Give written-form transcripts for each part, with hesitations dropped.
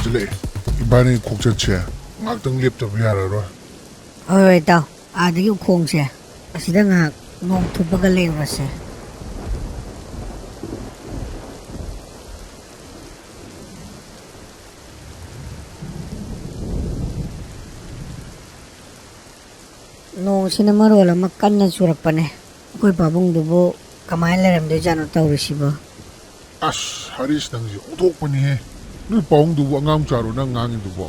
ꯇꯧꯁꯤꯜꯂꯛꯑꯦ ꯏꯕꯥꯅꯤ ꯈꯣꯡꯆꯠꯁꯦ ꯉꯥꯛꯇꯪ ꯂꯦꯞꯇꯕ ꯌꯥꯔꯔꯣꯏ ꯍꯣꯏ ꯏꯇꯥꯎ ꯑꯥꯗꯒꯤ ꯎꯈꯣꯡꯁꯦ ꯑꯁꯤꯗ ꯉꯥꯏꯍꯥꯛ ꯅꯣꯡ ꯊꯨꯞꯄꯒ ꯂꯩꯔꯨꯔꯁꯦ ꯅꯣꯡꯁꯤꯅ ꯃꯔꯣꯜ ꯑꯃ ꯀꯟꯅ ꯆꯨꯔꯛꯄꯅꯦ ꯑꯩꯈꯣꯏ ꯄꯥꯕꯨꯡꯗꯨꯕꯨ ꯀꯃꯥꯏꯅ ꯂꯩꯔꯝꯗꯣꯏꯖꯥꯠꯅꯣ ꯇꯧꯔꯤꯁꯤꯕꯣ ꯑꯁ ꯍꯔꯤꯁ ꯅꯪꯁꯦ ꯑꯣꯟꯊꯣꯛꯄꯅꯤꯍꯦ ꯅꯣꯏ ꯄꯥꯎꯡꯗꯨꯕꯨ ꯑꯉꯥꯡ ꯆꯥꯔꯣ ꯅꯪ ꯉꯥꯡꯉꯤꯗꯨꯕꯣ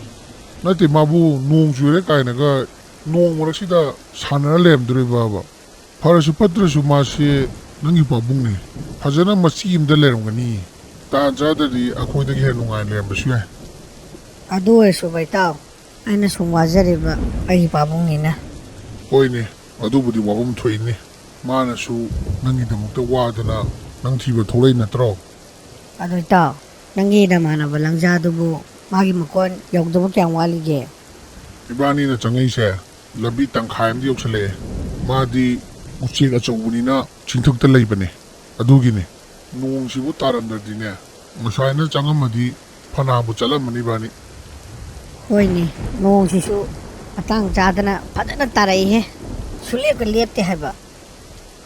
ꯅꯠꯇꯦ ꯃꯥꯕꯨ ꯅꯣꯡ ꯆꯨꯔꯦ ꯀꯥꯏꯅꯒ ꯅꯣꯡ ꯃꯔꯛꯁꯤꯗ ꯁꯥꯟꯅꯔ ꯂꯩꯔꯝꯗꯣꯔꯤꯕꯕ ꯐꯔꯁꯨ ꯐꯠꯇ꯭ꯔꯁꯨ ꯃꯥꯁꯦ ꯅꯪꯒꯤ ꯄꯥꯕꯨꯡꯅꯤ ꯐꯖꯅ ꯃꯆꯤ ꯑꯃꯗ ꯂꯩꯔꯝꯒꯅꯤ ꯇꯥꯟ ꯆꯥꯗ꯭ꯔꯗꯤ ꯑꯩꯈꯣꯏꯗꯒꯤ ꯍꯦꯟꯅ ꯅꯨꯡꯉꯥꯏꯅ ꯂꯩꯔꯝꯕꯁꯨ ꯌꯥꯏ ꯑꯗꯨ ꯑꯣꯏꯔꯁꯨ ꯏꯇꯥꯎ ꯑꯩꯅ ꯁꯨꯝ ꯋꯥꯖꯔꯤꯕ ꯑꯩꯒꯤ ꯄꯥꯕꯨꯡꯅꯤꯅ ꯍꯣꯏꯅꯦ ꯑꯗꯨꯕꯨꯗꯤ ꯋꯥꯐꯝ ꯊꯣꯛꯏꯅꯤ ꯃꯥꯅꯁꯨ ꯅꯪꯒꯤꯗꯃꯛꯇ ꯋꯥꯗꯅ ꯅꯪ ꯊꯤꯕ ꯊꯣꯛꯂꯛꯏ ꯅꯠꯇ꯭ꯔꯣ ꯑꯗꯨ ꯏꯇꯥꯎ ꯅꯪꯒꯤ ꯅꯃꯥꯟꯅꯕ ꯂꯪꯖꯥꯗꯨꯕꯨ ꯃꯥꯒꯤ ꯃꯀꯣꯟ ꯌꯧꯗꯕ ꯀꯌꯥꯝ ꯋꯥꯠꯂꯤꯒꯦ ꯏꯕꯥꯅꯤꯅ ꯆꯪꯉꯛꯏꯁꯦ ꯂꯝꯕꯤ ꯇꯪꯈꯥꯏ ꯑꯃꯗꯤ ꯌꯧꯁꯜꯂꯛꯑꯦ ꯃꯥꯗꯤ ꯎꯆꯦꯛ ꯑꯆꯧꯕꯅꯤꯅ ꯆꯤꯡꯊꯛꯇ ꯂꯩꯕꯅꯦ ꯑꯗꯨꯒꯤꯅꯦ ꯅꯣꯡꯁꯤꯕꯨ ꯇꯥꯔꯝꯗ꯭ꯔꯗꯤꯅꯦ ꯉꯁꯥꯏꯅ ꯆꯪꯉꯝꯃꯗꯤ ꯐꯅꯥꯕꯨ ꯆꯠꯂꯝꯃꯅꯤ ꯏꯕꯥꯅꯤ ꯍꯣꯏꯅꯦ ꯅꯣꯡꯁꯤꯁꯨ ꯃꯇꯥꯡ ꯆꯥꯗꯅ ꯐꯖꯅ ꯇꯥꯔꯛꯏꯍꯦ ꯁꯨꯡꯂꯦꯞꯀ ꯂꯦꯞꯇꯦ ꯍꯥꯏꯕ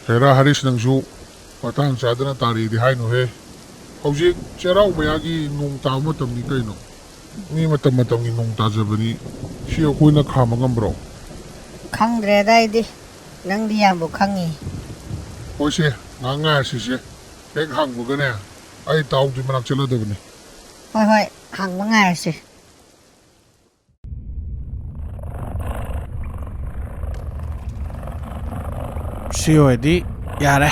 ꯍꯦꯔꯥ ꯍꯔꯤꯁ ꯅꯪꯁꯨ ꯃꯇꯥꯡ ꯆꯥꯗꯅ ꯇꯥꯔꯤꯗꯤ ꯍꯥꯏꯅꯨꯍꯦ ꯍꯧꯖꯤꯛ ꯆꯩꯔꯥꯎ ꯃꯌꯥꯒꯤ ꯅꯣꯡ ꯇꯥꯕ ꯃꯇꯝꯅꯤ ꯀꯩꯅꯣ ꯃꯤ ꯃꯇꯝ ꯃꯇꯝꯒꯤ ꯅꯣꯡ ꯇꯥꯖꯕꯅꯤ ꯁꯤ ꯑꯩꯈꯣꯏꯅ ꯈꯥꯝꯕ ꯉꯝꯕ꯭ꯔꯣ ꯈꯪꯗ꯭ꯔꯦꯗ ꯑꯩꯗꯤ ꯅꯪꯗꯤ ꯌꯥꯝꯕꯨ ꯈꯪꯉꯤ ꯍꯣꯏꯁꯦ ꯉꯥꯏꯍꯥꯛ ꯉꯥꯏꯔꯁꯤꯁꯦ ꯍꯦꯛ ꯍꯥꯡꯕꯒꯅꯦ ꯑꯩ ꯇꯥꯎꯗꯨꯏ ꯃꯅꯥꯛ ꯆꯠꯂꯗꯕꯅꯤ ꯍꯣꯏ ꯍꯥꯡꯕ ꯉꯥꯏꯔꯁꯤ ꯁꯤ ꯑꯣꯏꯔꯗꯤ ꯌꯥꯔꯦ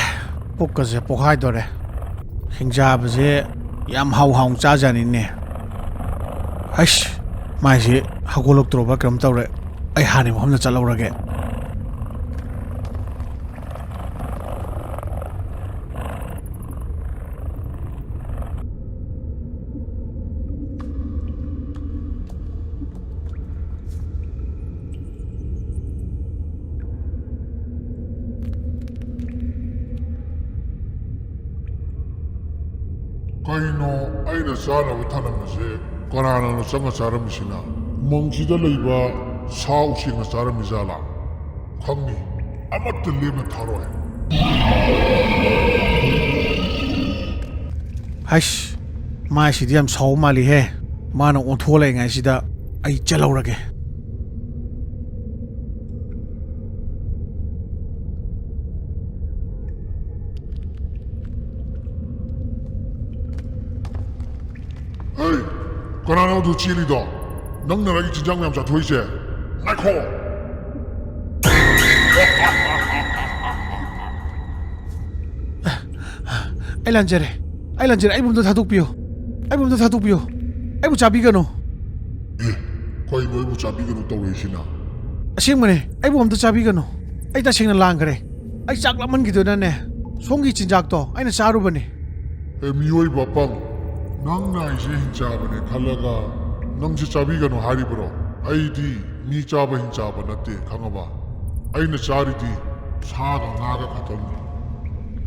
ꯄꯨꯛꯀꯁꯦ ꯄꯣꯛꯈꯥꯏꯗꯣꯔꯦ ꯍꯤꯡꯆꯥꯕꯁꯦ ꯌꯥꯝ ꯍꯥꯎꯅ ꯆꯥꯖꯥꯅꯤꯅꯦ ꯍꯩꯁ ꯃꯥꯏꯁꯤ ꯍꯧꯒꯠꯂꯛꯇ꯭ꯔꯣꯕ ꯀꯔꯝ ꯇꯧꯔꯦ ꯑꯩ ꯍꯥꯟꯅ ꯃꯐꯝꯗ ꯆꯠꯍꯧꯔꯒꯦ ꯀꯩꯅꯣ ꯑꯩꯅ ꯆꯥꯅꯕ ꯊꯅꯝꯕꯁꯦ ꯀꯅꯥꯅ ꯆꯪꯉ ꯆꯥꯔꯝꯃꯤꯁꯤꯅ ꯎꯃꯪꯁꯤꯗ ꯂꯩꯕ ꯁꯥ ꯎꯆꯦꯛꯅ ꯆꯥꯔꯝꯃꯤꯖꯥꯠꯂꯥ ꯈꯪꯅꯤ ꯑꯃꯠꯇ ꯂꯦꯝꯅ ꯊꯥꯔꯣꯏ ꯍꯩꯁ ꯃꯥꯏꯁꯤꯗꯤ ꯌꯥꯝ ꯁꯥꯎꯕ ꯃꯥꯜꯂꯤꯍꯦ ꯃꯥꯅ ꯑꯣꯟꯊꯣꯛꯂꯛꯏꯉꯥꯏꯁꯤꯗ ꯑꯩ ꯆꯠꯍꯧꯔꯒꯦ ꯍꯩ ꯀꯅꯥꯅꯣ ꯑꯗꯨ ꯆꯦꯜꯂꯤꯗꯣ ꯅꯪꯅꯔ ꯑꯩꯒꯤ ꯆꯤꯟꯖꯥꯛ ꯃꯌꯥꯝ ꯆꯥꯊꯣꯛꯏꯁꯦ ꯉꯥꯏꯈꯣ ꯑꯩ ꯂꯥꯟꯖꯔꯦ ꯑꯩꯕꯨ ꯑꯝꯇ ꯊꯥꯗꯣꯛꯄꯤꯌꯨ ꯑꯩꯕꯨ ꯆꯥꯕꯤꯒꯅꯨ ꯑꯦ ꯀꯩꯅꯣ ꯑꯩꯕꯨ ꯆꯥꯕꯤꯒꯅꯨ ꯇꯧꯔꯛꯏꯁꯤꯅ ꯑꯁꯦꯡꯕꯅꯦ ꯑꯩꯕꯨ ꯑꯝꯇ ꯆꯥꯕꯤꯒꯅꯨ ꯑꯩ ꯇꯁꯦꯡꯅ ꯂꯥꯟꯈ꯭ꯔꯦ ꯑꯩ ꯆꯥꯛ ꯂꯥꯝꯃꯟꯈꯤꯗꯨꯅꯅꯦ ꯁꯣꯝꯒꯤ ꯆꯤꯟꯖꯥꯛꯇꯣ ꯑꯩꯅ ꯆꯥꯔꯨꯕꯅꯦ ꯃꯤꯑꯣꯏꯕ ꯑꯄꯪ ꯅꯪꯅ ꯑꯩꯁꯦ ꯍꯤꯡꯆꯥꯕꯅꯦ ꯈꯜꯂꯒ ꯅꯪꯁꯦ ꯆꯥꯕꯤꯒꯅꯨ ꯍꯥꯏꯔꯤꯕ꯭ꯔꯣ ꯑꯩꯗꯤ ꯃꯤ ꯆꯥꯕ ꯍꯤꯡꯆꯥꯕ ꯅꯠꯇꯦ ꯈꯪꯉꯕ ꯑꯩꯅ ꯆꯥꯔꯤꯗꯤ ꯁꯥꯒ ꯉꯥꯒ ꯈꯛꯇꯪꯅꯤ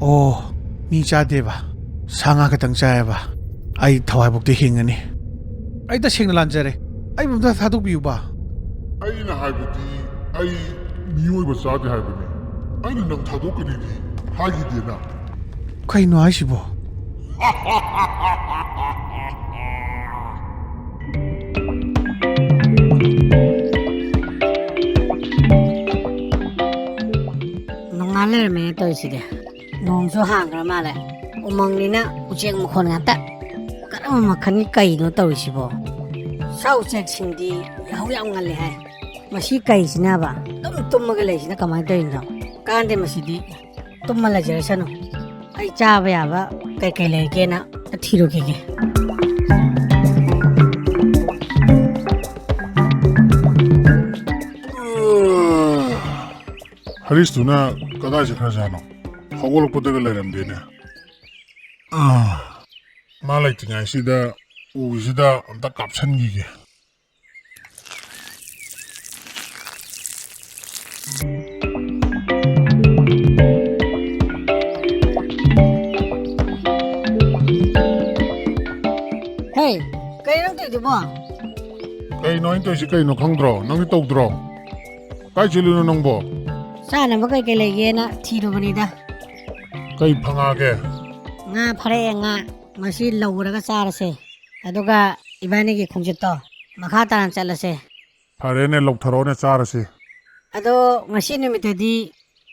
ꯑꯣ ꯃꯤ ꯆꯥꯗꯦꯕ ꯁꯥ ꯉꯥ ꯈꯛꯇꯪ ꯆꯥꯏꯌꯦꯕ ꯑꯩ ꯊꯋꯥꯏꯕꯨꯛꯇꯤ ꯍꯤꯡꯉꯅꯤ ꯑꯩ ꯇꯁꯦꯡꯅ ꯂꯥꯟꯖꯔꯦ ꯑꯩꯕꯨ ꯑꯝꯇ ꯊꯥꯗꯣꯛꯄꯤꯌꯨꯕ ꯑꯩꯅ ꯍꯥꯏꯕꯗꯤ ꯑꯩ ꯃꯤꯑꯣꯏꯕ ꯆꯥꯗꯦ ꯍꯥꯏꯕꯅꯤ ꯑꯩꯅ ꯅꯪ ꯊꯥꯗꯣꯛꯀꯅꯤꯗꯤ ꯍꯥꯏꯈꯤꯗꯦꯅ ꯀꯩꯅꯣ ꯍꯥꯏꯁꯤꯕꯣ ꯅꯣꯡꯉꯥꯜ ꯂꯩꯔꯝꯃꯦꯅꯦ ꯇꯧꯔꯤꯁꯤꯗꯤ ꯅꯣꯡꯁꯨ ꯍꯥꯡꯈ꯭ꯔ ꯃꯥꯜꯂꯦ ꯎꯃꯪꯅꯤꯅ ꯎꯆꯦꯛ ꯃꯈꯣꯟ ꯉꯥꯛꯇ ꯀꯔꯝꯕ ꯃꯈꯜꯒꯤ ꯀꯩꯅꯣ ꯇꯧꯔꯤꯁꯤꯕꯣ ꯁꯥ ꯎꯆꯦꯛꯁꯤꯡꯗꯤ ꯌꯥꯍꯧ ꯌꯥꯝ ꯉꯜꯂꯦ ꯍꯥꯏ ꯃꯁꯤ ꯀꯩꯁꯤꯅꯕ ꯑꯗꯨꯝ ꯇꯨꯝꯃꯒ ꯂꯩꯁꯤꯅ ꯀꯃꯥꯏꯅ ꯇꯧꯔꯤꯅꯣ ꯀꯥꯟꯗꯦ ꯃꯁꯤꯗꯤ ꯇꯨꯝꯃ ꯂꯩꯖꯔꯁꯅꯨ ꯑꯩ ꯆꯥꯕ ꯌꯥꯕ ꯀꯩꯀꯩ ꯂꯩꯒꯦꯅ ꯊꯤꯔꯨꯈꯤꯒꯦ ꯍꯔꯤꯁꯇꯨꯅ ꯀꯗꯥꯏ ꯆꯠꯈ꯭ꯔꯖꯥꯠꯅꯣ ꯍꯧꯒꯠꯂꯛꯄꯗꯒ ꯂꯩꯔꯝꯗꯦꯅꯦ ꯃꯥ ꯂꯩꯇ꯭ꯔꯤꯉꯩꯁꯤꯗ ꯎꯁꯤꯗ ꯑꯝꯇ ꯀꯥꯞꯁꯟꯈꯤꯒꯦ ꯍꯦ ꯀꯩꯅꯣ ꯇꯧꯔꯤꯗꯨꯕꯣ ꯀꯩꯅꯣ ꯑꯩꯅ ꯇꯧꯔꯤꯁꯤ ꯀꯩꯅꯣ ꯈꯪꯗ꯭ꯔꯣ ꯅꯪꯗꯤ ꯇꯧꯗ꯭ꯔꯣ ꯀꯥꯏ ꯆꯦꯜꯂꯤꯅꯣ ꯅꯪꯕꯣ ꯆꯥꯅꯕ ꯀꯩꯀꯩ ꯂꯩꯒꯦꯅ ꯊꯤꯔꯨꯕꯅꯤꯗ ꯀꯩ ꯐꯪꯉꯛꯑꯒꯦ ꯉꯥ ꯐꯔꯛꯑꯦ ꯉꯥ ꯉꯁꯤ ꯂꯧꯔꯒ ꯆꯥꯔꯁꯦ ꯑꯗꯨꯒ ꯏꯕꯥꯅꯤꯒꯤ ꯈꯣꯡꯆꯠꯇꯣ ꯃꯈꯥ ꯇꯥꯅ ꯆꯠꯂꯁꯦ ꯐꯔꯦꯅꯦ ꯂꯧꯊꯔꯣꯅꯦ ꯆꯥꯔꯁꯤ ꯑꯗꯣ ꯉꯁꯤ ꯅꯨꯃꯤꯠꯇꯗꯤ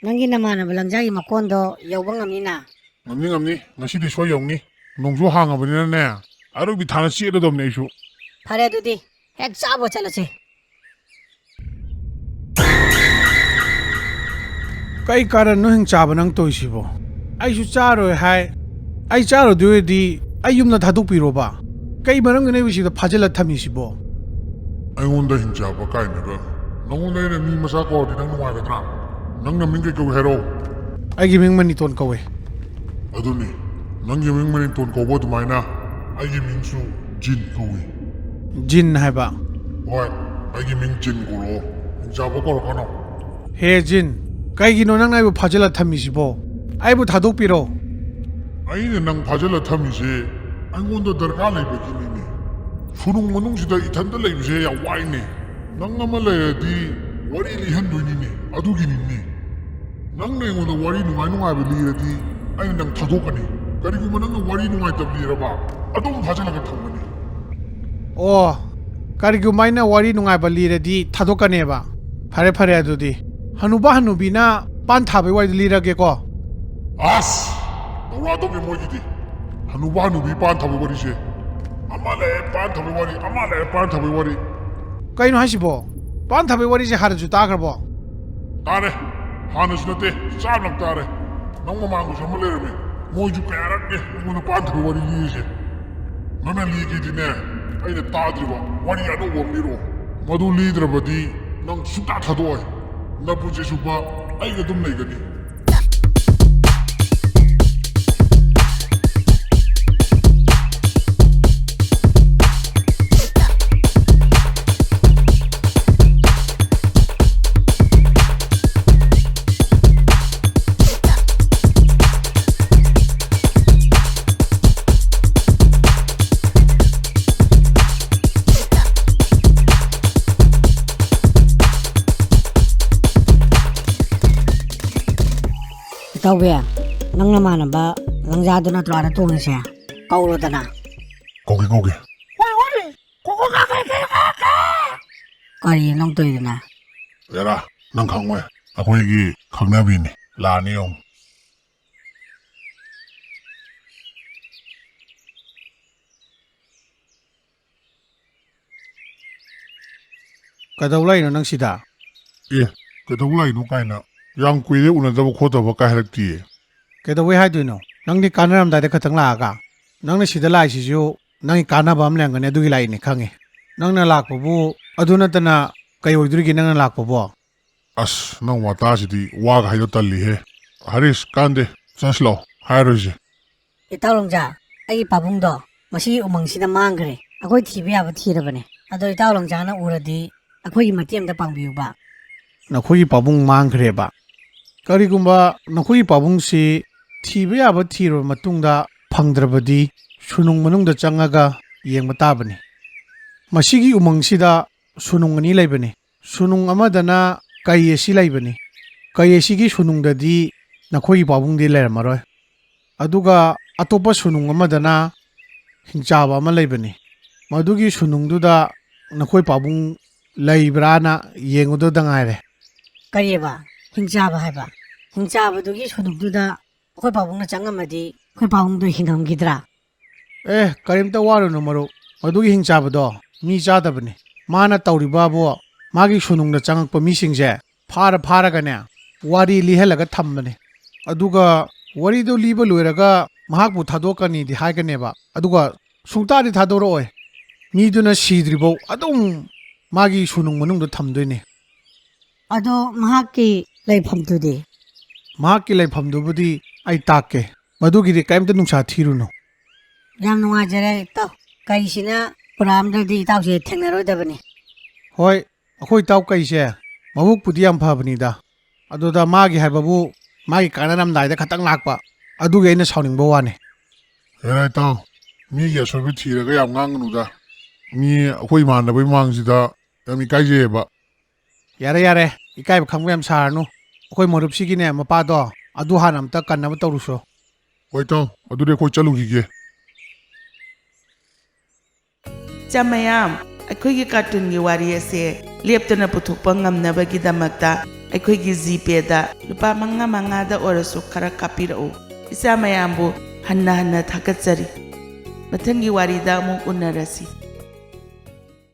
ꯅꯪꯒꯤ ꯅꯃꯥꯟꯅꯕ ꯂꯪꯖꯥꯒꯤ ꯃꯀꯣꯟꯗꯣ ꯌꯧꯕ ꯉꯝꯅꯤꯅ ꯉꯝꯅꯤ ꯉꯁꯤꯗꯤ ꯁꯣꯏ ꯌꯧꯅꯤ ꯅꯣꯡꯁꯨ ꯍꯥꯡꯉꯕꯅꯤꯅꯅꯦ ꯑꯔꯣꯏꯕꯤ ꯊꯥꯅ ꯆꯦꯜꯂꯗꯕꯅꯦ ꯑꯩꯁꯨ ꯐꯔꯦ ꯑꯗꯨꯗꯤ ꯍꯦꯛ ꯆꯥꯕ ꯆꯠꯂꯁꯦ ꯀꯩ ꯀꯥꯔꯟꯅꯣ ꯍꯤꯡ ꯆꯥꯕ ꯅꯪ ꯇꯧꯏꯁꯤꯕꯣ ꯑꯩꯁꯨ ꯆꯥꯔꯣꯏ ꯍꯥꯏ ꯑꯩ ꯆꯥꯔꯣꯏꯗꯣꯏ ꯑꯣꯏꯔꯗꯤ ꯑꯩ ꯌꯨꯝꯗ ꯊꯥꯗꯣꯛꯄꯤꯔꯣꯕ ꯀꯩ ꯃꯔꯝꯒꯤꯅꯣ ꯑꯩꯕꯨ ꯁꯤꯗ ꯐꯥꯖꯤꯜꯂ ꯊꯝꯃꯤꯁꯤꯕꯣ ꯑꯩꯉꯣꯟꯗ ꯍꯤꯡꯆꯥꯕ ꯀꯥꯏꯅꯒ ꯅꯪꯉꯣꯟꯗ ꯑꯩꯅ ꯃꯤ ꯃꯆꯥ ꯀꯧꯔꯗꯤ ꯅꯪ ꯅꯨꯡꯉꯥꯏꯒꯗ꯭ꯔꯥ ꯅꯪꯅ ꯃꯤꯡ ꯀꯩ ꯀꯧꯏ ꯍꯥꯏꯔꯛꯑꯣ ꯑꯩꯒꯤ ꯃꯤꯡ ꯃꯅꯤꯇꯣꯟ ꯀꯧꯋꯦ ꯑꯗꯨꯅꯤ ꯅꯪꯒꯤ ꯃꯤꯡ ꯃꯅꯤꯇꯣꯟ ꯀꯧꯕ ꯑꯗꯨꯃꯥꯏꯅ ꯑꯩꯒꯤ ꯃꯤꯡꯁꯨ ꯖꯤꯟ ꯀꯧꯏ ꯖꯤꯟ ꯍꯥꯏꯕ ꯍꯣꯏ ꯑꯩꯒꯤ ꯃꯤꯡ ꯖꯤꯟ ꯀꯧꯔꯛꯑꯣ ꯍꯤꯡꯆꯥꯕ ꯀꯧꯔꯛꯀꯅꯣ ꯍꯦ ꯖꯤꯟ ꯀꯩꯒꯤꯅꯣ ꯅꯪꯅ ꯑꯩꯕꯨ ꯐꯥꯖꯤꯜꯂ ꯊꯝꯃꯤꯁꯤꯕꯣ ꯑꯩꯕꯨ ꯊꯥꯗꯣꯛꯄꯤꯔꯣ ꯑꯩꯅ ꯅꯪ ꯐꯥꯖꯤꯜꯂ ꯊꯝꯃꯤꯁꯦ ꯑꯩꯉꯣꯟꯗ ꯗꯔꯀꯥꯔ ꯂꯩꯕꯒꯤꯅꯤꯅꯦ ꯁꯨꯅꯨꯡ ꯃꯅꯨꯡꯁꯤꯗ ꯏꯊꯟꯇ ꯂꯩꯕꯁꯦ ꯌꯥꯝ ꯋꯥꯏꯅꯦ ꯅꯪ ꯑꯃ ꯂꯩꯔꯗꯤ ꯋꯥꯔꯤ ꯂꯤꯍꯟꯗꯣꯏꯅꯤꯅꯦ ꯑꯗꯨꯒꯤꯅꯤꯅꯦ ꯅꯪꯅ ꯑꯩꯉꯣꯟꯗ ꯋꯥꯔꯤ ꯅꯨꯡꯉꯥꯏꯕ ꯂꯤꯔꯗꯤ ꯑꯩꯅ ꯅꯪ ꯊꯥꯗꯣꯛꯀꯅꯤ ꯀꯔꯤꯒꯨꯝꯕ ꯅꯪꯅ ꯋꯥꯔꯤ ꯅꯨꯡꯉꯥꯏꯇꯕ ꯂꯤꯔꯕ ꯑꯗꯨꯝ ꯐꯥꯖꯤꯜꯂꯒ ꯊꯝꯒꯅꯤ ꯑꯣ ꯀꯔꯤꯒꯨꯝꯕ ꯑꯩꯅ ꯋꯥꯔꯤ ꯅꯨꯡꯉꯥꯏꯕ ꯂꯤꯔꯗꯤ ꯊꯥꯗꯣꯛꯀꯅꯦꯕ ꯐꯔꯦ ꯐꯔꯦ ꯑꯗꯨꯗꯤ ꯍꯅꯨꯕ ꯍꯅꯨꯕꯤꯅ ꯄꯥꯟ ꯊꯥꯕꯩ ꯋꯥꯔꯤꯗꯣ ꯂꯤꯔꯒꯦꯀꯣ ꯑꯁ ꯇꯧꯔꯛꯑꯗꯧꯅꯤ ꯃꯣꯏꯒꯤꯗꯤ ꯍꯅꯨꯕ ꯍꯅꯨꯕꯤ ꯄꯥꯟ ꯊꯥꯕꯩ ꯋꯥꯔꯤꯁꯦ ꯑꯃ ꯂꯩꯔꯦ ꯄꯥꯟ ꯊꯥꯕꯩ ꯋꯥꯔꯤ ꯑꯃ ꯂꯩꯔꯦ ꯄꯥꯟ ꯊꯥꯕꯩ ꯋꯥꯔꯤ ꯀꯩꯅꯣ ꯍꯥꯏꯁꯤꯕꯣ ꯄꯥꯟ ꯊꯥꯕꯩ ꯋꯥꯔꯤꯁꯦ ꯍꯥꯟꯅꯁꯨ ꯇꯥꯈ꯭ꯔꯕꯣ ꯇꯥꯔꯦ ꯍꯥꯟꯅꯁꯨ ꯅꯠꯇꯦ ꯆꯥꯝꯂꯛ ꯇꯥꯔꯦ ꯅꯪ ꯃꯃꯥꯡꯗꯁꯨ ꯑꯃ ꯂꯩꯔꯝꯃꯦ ꯃꯣꯏꯁꯨ ꯀꯌꯥꯔꯛꯅꯦ ꯑꯩꯉꯣꯟꯗ ꯄꯥꯟ ꯊꯥꯕꯩ ꯋꯥꯔꯤ ꯂꯤꯔꯤꯁꯦ ꯅꯪꯅ ꯂꯤꯒꯦꯗꯤꯅꯦ ꯑꯩꯅ ꯇꯥꯗ꯭ꯔꯤꯕ ꯋꯥꯔꯤ ꯑꯅꯧꯕ ꯑꯃ ꯂꯤꯔꯛꯑꯣ ꯃꯗꯨ ꯂꯤꯗ꯭ꯔꯕꯗꯤ ꯅꯪ ꯁꯨꯡꯇꯥ ꯊꯥꯗꯣꯛꯑꯣꯏ ꯅꯄꯨꯟꯁꯤ ꯆꯨꯞꯄ ꯑꯩꯒ ꯑꯗꯨꯝ ꯂꯩꯒꯅꯤ ꯇꯧꯕꯤ ꯅꯪ ꯅꯃꯥꯟꯅꯕ ꯂꯪꯖꯥꯗꯨ ꯅꯠꯇ꯭ꯔꯣ ꯑꯥꯗ ꯇꯣꯡꯉꯤꯁꯦ ꯀꯧꯔꯣꯗꯅ ꯀꯧꯒꯦ ꯀꯔꯤ ꯅꯪ ꯇꯧꯔꯤꯗꯨꯅ ꯌꯥꯔꯥ ꯅꯪ ꯈꯪꯉꯣꯏ ꯑꯩꯈꯣꯏꯒꯤ ꯈꯪꯅꯕꯤꯅꯤ ꯂꯥꯛꯑꯅꯤ ꯌꯦꯡꯉꯨ ꯀꯩꯗꯧ ꯂꯩꯔꯤꯅꯣ ꯅꯪ ꯁꯤꯗ ꯑꯦ ꯀꯩꯗꯧ ꯂꯥꯛꯏꯅꯣ ꯀꯥꯏꯅ ꯌꯥꯝ ꯀꯨꯏꯔꯦ ꯎꯅꯗꯕ ꯈꯣꯠꯇꯕ ꯀꯥꯏ ꯍꯥꯏꯔꯛꯇꯤꯌꯦ ꯀꯩꯗꯧꯕꯩ ꯍꯥꯏꯗꯣꯏꯅꯣ ꯅꯪꯗꯤ ꯀꯥꯟꯅꯔꯝꯗꯥꯏꯗ ꯈꯛꯇꯪ ꯂꯥꯛꯑꯒ ꯅꯪꯅ ꯁꯤꯗ ꯂꯥꯛꯏꯁꯤꯁꯨ ꯅꯪꯒꯤ ꯀꯥꯟꯅꯕ ꯑꯃ ꯂꯩꯔꯝꯒꯅꯤ ꯑꯗꯨꯒꯤ ꯂꯥꯛꯏꯅꯦ ꯈꯪꯉꯦ ꯅꯪꯅ ꯂꯥꯛꯄꯕꯨ ꯑꯗꯨ ꯅꯠꯇꯅ ꯀꯩ ꯑꯣꯏꯗꯣꯔꯤꯒꯦ ꯅꯪꯅ ꯂꯥꯛꯄꯕꯣ ꯑꯁ ꯅꯪ ꯋꯥꯇꯥꯁꯤꯗꯤ ꯋꯥꯒ ꯍꯥꯏꯗꯣ ꯇꯜꯂꯤꯍꯦ ꯍꯔꯤꯁ ꯀꯥꯟꯗꯦ ꯆꯠꯁꯤ ꯂꯥꯛꯑꯣ ꯍꯥꯏꯔꯣꯏꯁꯦ ꯏꯇꯥꯎ ꯂꯪꯖꯥ ꯑꯩꯒꯤ ꯄꯥꯕꯨꯡꯗꯣ ꯃꯁꯤꯒꯤ ꯎꯃꯪꯁꯤꯗ ꯃꯥꯡꯈ꯭ꯔꯦ ꯑꯩꯈꯣꯏ ꯊꯤꯕ ꯌꯥꯕ ꯊꯤꯔꯕꯅꯦ ꯑꯗꯣ ꯏꯇꯥꯎ ꯂꯪꯖꯥꯅ ꯎꯔꯗꯤ ꯑꯩꯈꯣꯏꯒꯤ ꯃꯇꯦꯡ ꯑꯃꯇ ꯄꯥꯡꯕꯤꯌꯨꯕ ꯅꯈꯣꯏꯒꯤ ꯄꯥꯕꯨꯡ ꯃꯥꯡꯈ꯭ꯔꯦꯕ ꯀꯔꯤꯒꯨꯝꯕ ꯅꯈꯣꯏꯒꯤ ꯄꯥꯕꯨꯡꯁꯤ ꯊꯤꯕ ꯌꯥꯕ ꯊꯤꯔꯕ ꯃꯇꯨꯡꯗ ꯐꯪꯗ꯭ꯔꯕꯗꯤ ꯁꯨꯅꯨꯡ ꯃꯅꯨꯡꯗ ꯆꯪꯉꯒ ꯌꯦꯡꯕ ꯇꯥꯕꯅꯤ ꯃꯁꯤꯒꯤ ꯎꯃꯪꯁꯤꯗ ꯁꯨꯅꯨꯡ ꯑꯅꯤ ꯂꯩꯕꯅꯤ ꯁꯨꯅꯨꯡ ꯑꯃꯗꯅ ꯀꯩ ꯑꯁꯤ ꯂꯩꯕꯅꯤ ꯀꯩ ꯑꯁꯤꯒꯤ ꯁꯨꯅꯨꯡꯗꯗꯤ ꯅꯈꯣꯏꯒꯤ ꯄꯥꯕꯨꯡꯗꯤ ꯂꯩꯔꯝꯃꯔꯣꯏ ꯑꯗꯨꯒ ꯑꯇꯣꯞꯄ ꯁꯨꯅꯨꯡ ꯑꯃꯗꯅ ꯍꯤꯡꯆꯥꯕ ꯑꯃ ꯂꯩꯕꯅꯤ ꯃꯗꯨꯒꯤ ꯁꯨꯅꯨꯡꯗꯨꯗ ꯅꯈꯣꯏ ꯄꯥꯕꯨꯡ ꯂꯩꯕ꯭ꯔꯥꯅ ꯌꯦꯡꯉꯨꯗꯧꯗ ꯉꯥꯏꯔꯦ ꯀꯔꯤꯕ ꯍꯤꯡꯆꯥꯕ ꯍꯥꯏꯕ ꯍꯤꯡꯆꯥꯕꯗꯨꯒꯤ ꯁꯨꯅꯨꯡꯗꯨꯗ ꯑꯩꯈꯣꯏ ꯄꯥꯕꯨꯡꯅ ꯆꯪꯉꯝꯃꯗꯤ ꯑꯩꯈꯣꯏ ꯄꯥꯕꯨꯡꯗꯣ ꯍꯤꯡꯉꯝꯈꯤꯗ꯭ꯔꯥ ꯑꯦ ꯀꯔꯤꯝꯇ ꯋꯥꯔꯨꯅꯨ ꯃꯔꯨꯞ ꯃꯗꯨꯒꯤ ꯍꯤꯡꯆꯥꯕꯗꯣ ꯃꯤ ꯆꯥꯗꯕꯅꯤ ꯃꯥꯅ ꯇꯧꯔꯤꯕꯕꯨ ꯃꯥꯒꯤ ꯁꯨꯅꯨꯡꯗ ꯆꯪꯉꯛꯄ ꯃꯤꯁꯤꯡꯁꯦ ꯐꯥꯔꯒꯅꯦ ꯋꯥꯔꯤ ꯂꯤꯍꯜꯂꯒ ꯊꯝꯕꯅꯦ ꯑꯗꯨꯒ ꯋꯥꯔꯤꯗꯣ ꯂꯤꯕ ꯂꯣꯏꯔꯒ ꯃꯍꯥꯛꯄꯨ ꯊꯥꯗꯣꯛꯀꯅꯤꯗꯤ ꯍꯥꯏꯒꯅꯦꯕ ꯑꯗꯨꯒ ꯁꯨꯡꯇꯥꯗꯤ ꯊꯥꯗꯣꯔꯛꯑꯣꯏ ꯃꯤꯗꯨꯅ ꯁꯤꯗ꯭ꯔꯤꯐꯧ ꯑꯗꯨꯝ ꯃꯥꯒꯤ ꯁꯨꯅꯨꯡ ꯃꯅꯨꯡꯗ ꯊꯝꯗꯣꯏꯅꯦ ꯑꯗꯣ ꯃꯍꯥꯛꯀꯤ ꯂꯩꯐꯝꯗꯨꯗꯤ ꯃꯍꯥꯛꯀꯤ ꯂꯩꯐꯝꯗꯨꯕꯨꯗꯤ ꯑꯩ ꯇꯥꯛꯀꯦ ꯃꯗꯨꯒꯤꯗꯤ ꯀꯔꯤꯝꯇ ꯅꯨꯡꯁꯥ ꯊꯤꯔꯨꯅꯨ ꯌꯥꯝ ꯅꯨꯡꯉꯥꯏꯖꯔꯦ ꯏꯇꯥꯎ ꯀꯩꯁꯤꯅ ꯄꯨꯔꯛꯑꯝꯗ꯭ꯔꯗꯤ ꯏꯇꯥꯎꯁꯦ ꯊꯦꯡꯅꯔꯣꯏꯗꯕꯅꯤ ꯍꯣꯏ ꯑꯩꯈꯣꯏ ꯏꯇꯥꯎ ꯀꯩꯁꯦ ꯃꯕꯨꯛꯄꯨꯗꯤ ꯌꯥꯝ ꯐꯕꯅꯤꯗ ꯑꯗꯨꯗ ꯃꯥꯒꯤ ꯍꯥꯏꯕꯕꯨ ꯃꯥꯒꯤ ꯀꯥꯟꯅꯔꯝꯗꯥꯏꯗ ꯈꯛꯇꯪ ꯂꯥꯛꯄ ꯑꯗꯨꯒꯤ ꯑꯩꯅ ꯁꯥꯎꯅꯤꯡꯕ ꯋꯥꯅꯤ ꯍꯦꯔꯥ ꯏꯇꯥꯎ ꯃꯤꯒꯤ ꯑꯁꯣꯏꯕ ꯊꯤꯔꯒ ꯌꯥꯝ ꯉꯥꯡꯒꯅꯨꯗ ꯃꯤ ꯑꯩꯈꯣꯏ ꯏꯃꯥꯟꯅꯕꯩ ꯃꯥꯡꯁꯤꯗ ꯌꯥꯝ ꯏꯀꯥꯏꯖꯩꯌꯦꯕ ꯌꯥꯔꯦ ꯌꯥꯔꯦ ꯏꯀꯥꯏꯕ ꯈꯪꯕ ꯌꯥꯝ ꯁꯥꯔꯅꯨ ꯑꯩꯈꯣꯏ ꯃꯔꯨꯞꯁꯤꯒꯤꯅꯦ ꯃꯄꯥꯗꯣ ꯑꯗꯨ ꯍꯥꯟꯅ ꯑꯝꯇ ꯀꯟꯅꯕ ꯇꯧꯔꯨꯁꯣ ꯍꯣꯏ ꯇꯥꯎ ꯑꯗꯨꯗꯤ ꯑꯩꯈꯣꯏ ꯆꯠꯂꯨꯈꯤꯒꯦ ꯏꯆꯥ ꯃꯌꯥꯝ ꯑꯩꯈꯣꯏꯒꯤ ꯀꯥꯔꯇꯨꯟꯒꯤ ꯋꯥꯔꯤ ꯑꯁꯦ ꯂꯦꯞꯇꯅ ꯄꯨꯊꯣꯛꯄ ꯉꯝꯅꯕꯒꯤꯗꯃꯛꯇ ꯑꯩꯈꯣꯏꯒꯤ ꯖꯤꯄꯦꯗ ꯂꯨꯄꯥ 5 ꯑꯣꯏꯔꯁꯨ ꯈꯔ ꯀꯥꯞꯄꯤꯔꯛꯎ ꯏꯆꯥ ꯃꯌꯥꯝꯕꯨ ꯍꯟꯅ ꯍꯟꯅ ꯊꯥꯒꯠꯆꯔꯤ ꯃꯊꯪꯒꯤ ꯋꯥꯔꯤꯗ ꯑꯃꯨꯛ ꯎꯅꯔꯁꯤ